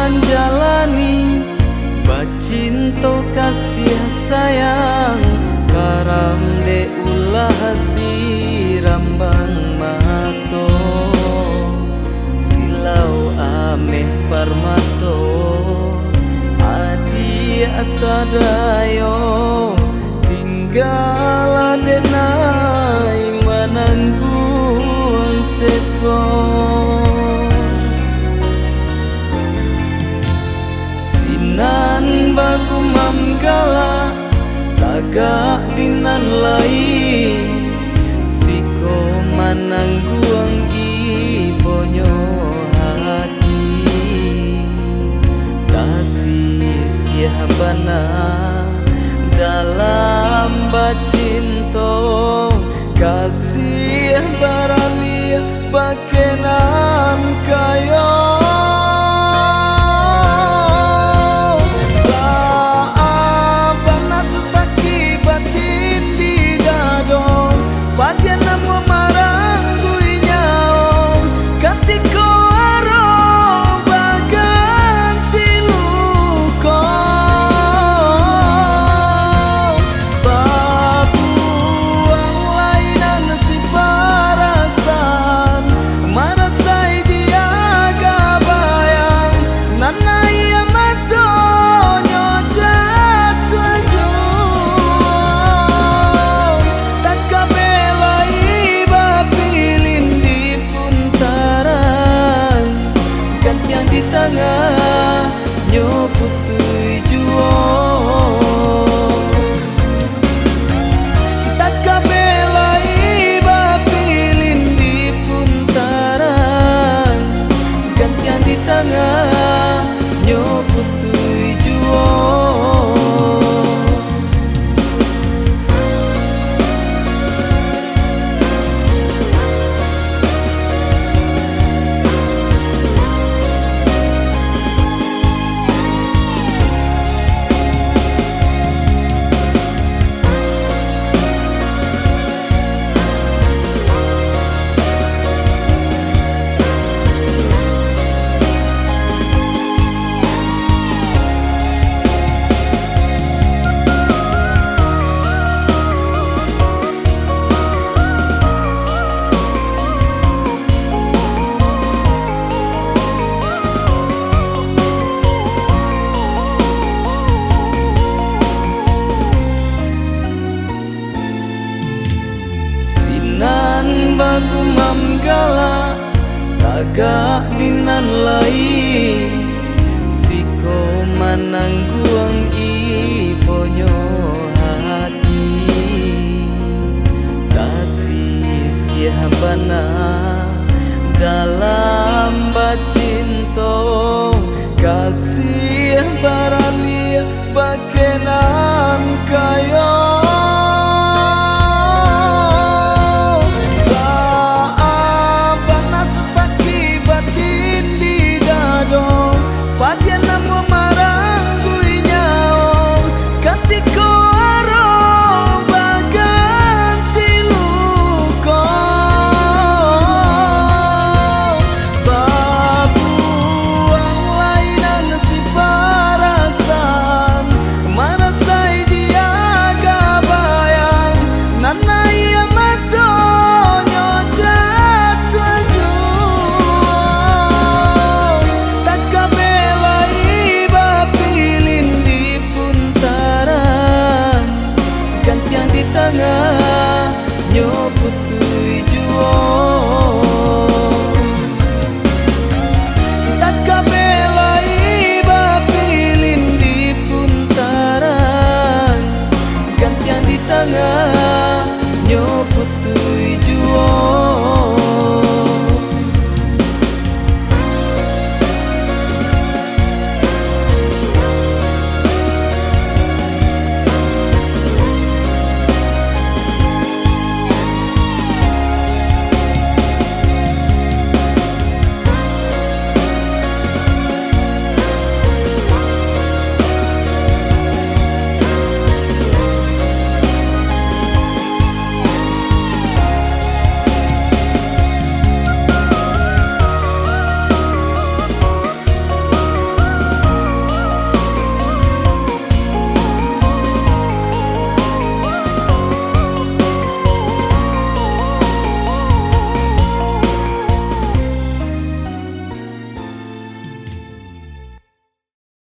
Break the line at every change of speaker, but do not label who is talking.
manjalani bacinto kasih sayang karam de ulah sirambang mato silau ameh parmato adi atadayo tinggal adenai manangguan seso sinan bagu mamgala tagak dinan lai siko manangguang ibonyo hati kasih sihabana dalam bacinto kasih baralia bakenan kayo di tengah nyoputui juo tak kabelai bapilin di puntaran gantian di tengah nyoputui juo bagu mamgala tagak dinan lai siko manangguang ibonyo hati kasih sihabana dalam bacinto kasih baralia bakenan kayo